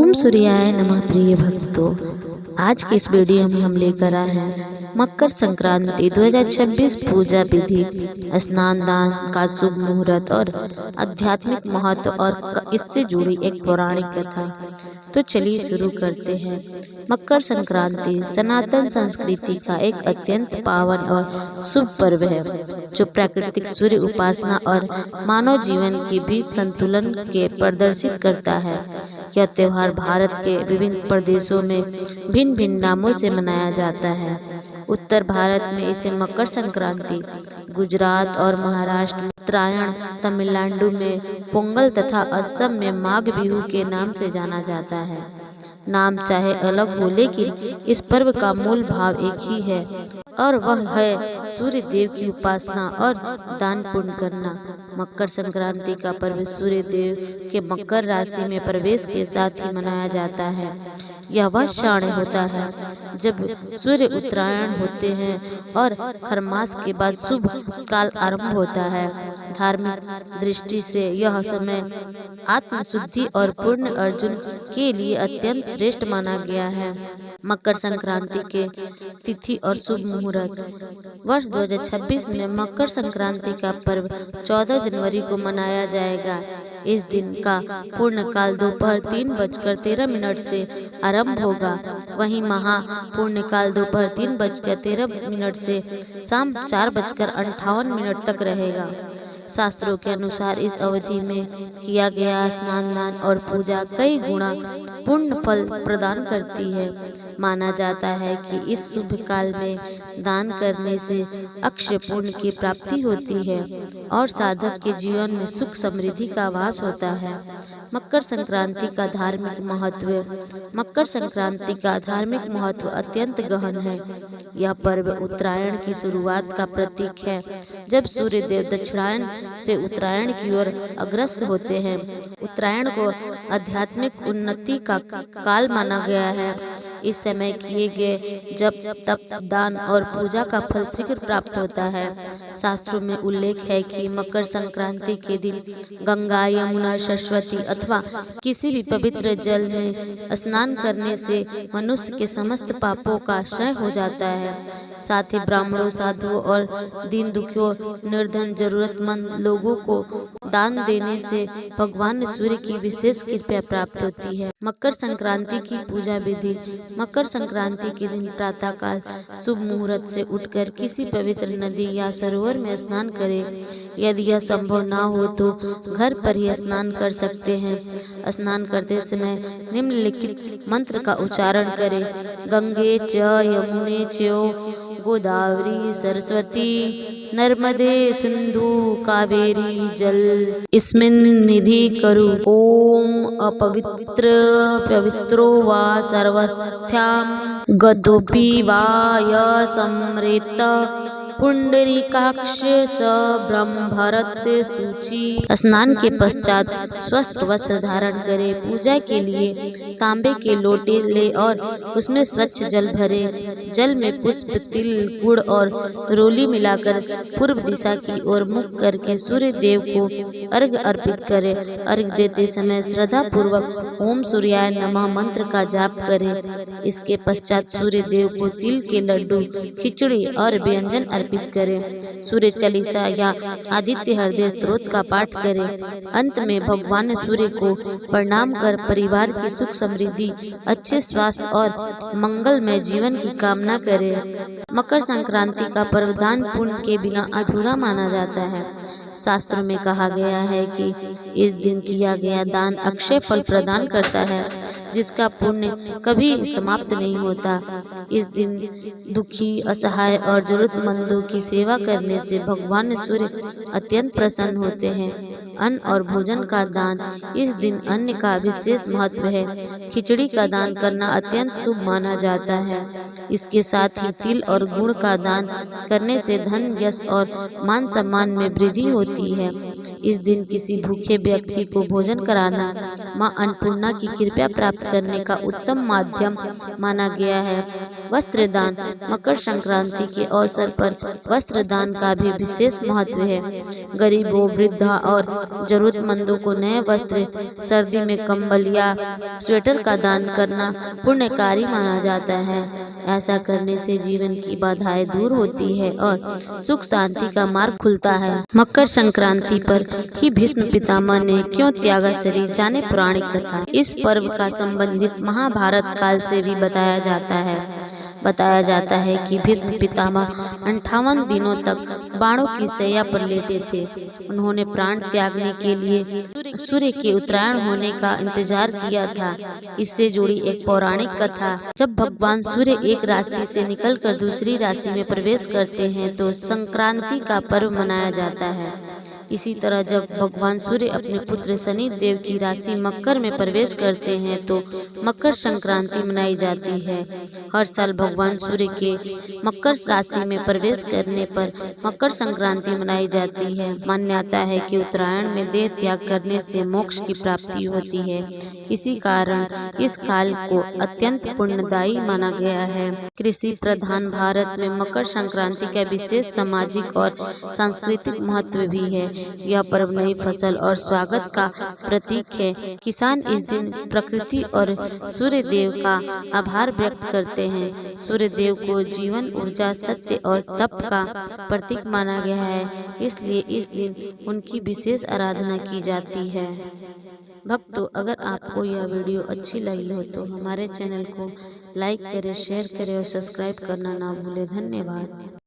ओम सूर्याय नमः। प्रिय भक्तों, आज की इस वीडियो में हम लेकर आए हैं मकर संक्रांति 2026 पूजा विधि, स्नान दान का शुभ मुहूर्त और आध्यात्मिक महत्व और इससे जुड़ी एक पौराणिक कथा। तो चलिए शुरू करते हैं। मकर संक्रांति सनातन संस्कृति का एक अत्यंत पावन और शुभ पर्व है, जो प्राकृतिक सूर्य उपासना और मानव जीवन के बीच संतुलन के प्रदर्शित करता है। यह त्योहार भारत के विभिन्न प्रदेशों में भिन्न भिन्न नामों से मनाया जाता है। उत्तर भारत में इसे मकर संक्रांति, गुजरात और महाराष्ट्र में उत्तरायण, तमिलनाडु में पोंगल तथा असम में माघ बिहू के नाम से जाना जाता है। नाम चाहे अलग हो, लेकिन इस पर्व का मूल भाव एक ही है और वह है सूर्य देव की उपासना और दान पुण्य करना। मकर संक्रांति का पर्व सूर्य देव के मकर राशि में प्रवेश के साथ ही मनाया जाता है। यह वह क्षण होता है जब सूर्य उत्तरायण होते हैं और खरमास के बाद शुभ काल आरंभ होता है। धार्मिक दृष्टि से यह समय आत्मशुद्धि और पूर्ण अर्जुन के लिए अत्यंत श्रेष्ठ माना गया है। मकर संक्रांति के तिथि और शुभ मुहूर्त। वर्ष 2026 में मकर संक्रांति का पर्व 14 जनवरी को मनाया जाएगा। इस दिन का पूर्ण काल दोपहर 3:13 से आरंभ होगा। वहीं महा पूर्ण काल दोपहर 3:13 से शाम 4:58 तक रहेगा। शास्त्रों के अनुसार इस अवधि में किया गया स्नान दान और पूजा कई गुना पुण्य फल प्रदान करती है। माना जाता है कि इस शुभ काल में दान करने से अक्षय पुण्य की प्राप्ति होती है और साधक के जीवन में सुख समृद्धि का वास होता है। मकर संक्रांति का धार्मिक महत्व। मकर संक्रांति का धार्मिक महत्व अत्यंत गहन है। यह पर्व उत्तरायण की शुरुआत का प्रतीक है, जब सूर्य देव दक्षिणायन से उत्तरायण की ओर अग्रसर होते हैं। उत्तरायण को आध्यात्मिक उन्नति का काल माना गया है। इस समय किए गए जप तप दान और पूजा का फल शीघ्र प्राप्त होता है। शास्त्रों में उल्लेख है कि मकर संक्रांति के दिन गंगा, यमुना, सरस्वती अथवा किसी भी पवित्र जल में स्नान करने से मनुष्य के समस्त पापों का क्षय हो जाता है। साथ ही ब्राह्मणों, साधुओं और दीन दुखियों, निर्धन, जरूरतमंद लोगों को दान देने से भगवान सूर्य की विशेष कृपा प्राप्त होती है। मकर संक्रांति की पूजा विधि। मकर संक्रांति के दिन प्रातःकाल शुभ मुहूर्त से उठकर किसी पवित्र नदी या सरोवर में स्नान करें। यदि यह संभव ना हो तो घर पर ही स्नान कर सकते हैं। स्नान करते समय निम्नलिखित मंत्र का उच्चारण करें। गंगे च यमुने च गोदावरी सरस्वती नर्मदे सिंधु कावेरी जल इस्मिन् निधि करु। ओम अपवित्र पवित्रो वा सर्वथ्यां गतोऽपि वा य सम्रेत पुंडरीकाक्ष स ब्रह्मभरत सूची। स्नान के पश्चात स्वस्थ वस्त्र धारण करें। पूजा के लिए तांबे के लोटे ले और उसमें स्वच्छ जल भरे। जल में पुष्प, तिल, गुड़ और रोली मिलाकर पूर्व दिशा की ओर मुख करके सूर्य देव को अर्घ्य अर्पित करें। अर्घ्य देते समय श्रद्धा पूर्वक ओम सूर्याय नमः मंत्र का जाप करें। इसके पश्चात सूर्य देव को तिल के लड्डू, खिचड़ी और व्यंजन अर्पित करें। सूर्य चालीसा या आदित्य हृदय स्तोत्र का पाठ करें। अंत में भगवान सूर्य को प्रणाम कर परिवार की सुख समृद्धि, अच्छे स्वास्थ्य और मंगलमय जीवन की कामना करें। मकर संक्रांति का पर्व दान पुण्य के बिना अधूरा माना जाता है। शास्त्रों में कहा गया है कि इस दिन किया गया दान अक्षय फल प्रदान करता है, जिसका पुण्य कभी समाप्त नहीं होता। इस दिन दुखी, असहाय और जरूरतमंदों की सेवा करने से भगवान सूर्य अत्यंत प्रसन्न होते हैं। अन्न और भोजन का दान। इस दिन अन्न का विशेष महत्व है। खिचड़ी का दान करना अत्यंत शुभ माना जाता है। इसके साथ ही तिल और गुड़ का दान करने से धन, यश और मान सम्मान में वृद्धि होती है। इस दिन किसी भूखे व्यक्ति को भोजन कराना मां अन्नपूर्णा की कृपा प्राप्त करने का उत्तम माध्यम माना गया है। वस्त्र दान। मकर संक्रांति के अवसर पर वस्त्र दान का भी विशेष महत्व है। गरीबों, वृद्धा और जरूरतमंदों को नए वस्त्र, सर्दी में कंबल या स्वेटर का दान करना पुण्यकारी माना जाता है। ऐसा करने से जीवन की बाधाएं दूर होती है और सुख शांति का मार्ग खुलता है। मकर संक्रांति पर ही भीष्म पितामह ने क्यों त्यागा शरीर, जाने पौराणिक कथा। इस पर्व का संबंधित महाभारत काल से भी बताया जाता है कि भीष्म पितामह 58 दिनों तक बाणों की शैया पर लेटे थे। उन्होंने प्राण त्यागने के लिए सूर्य के उत्तरायण होने का इंतजार किया था। इससे जुड़ी एक पौराणिक कथा, जब भगवान सूर्य एक राशि से निकलकर दूसरी राशि में प्रवेश करते हैं तो संक्रांति का पर्व मनाया जाता है। इसी तरह जब भगवान सूर्य अपने पुत्र शनि देव की राशि मकर में प्रवेश करते हैं तो मकर संक्रांति मनाई जाती है। हर साल भगवान सूर्य के मकर राशि में प्रवेश करने पर मकर संक्रांति मनाई जाती है। मान्यता है कि उत्तरायण में देह त्याग करने से मोक्ष की प्राप्ति होती है। इसी कारण इस काल को अत्यंत पुण्यदायी माना गया है। कृषि प्रधान भारत में मकर संक्रांति का विशेष सामाजिक और सांस्कृतिक महत्व भी है। यह पर्व नई फसल और स्वागत का प्रतीक है। किसान इस दिन प्रकृति और सूर्य देव का आभार व्यक्त करते हैं। सूर्य देव को जीवन, ऊर्जा, सत्य और तप का प्रतीक माना गया है, इसलिए इस दिन उनकी विशेष आराधना की जाती है। भक्तों, अगर आपको यह वीडियो अच्छी लगी हो तो हमारे चैनल को लाइक करें, शेयर करें और सब्सक्राइब करना ना भूलें। धन्यवाद।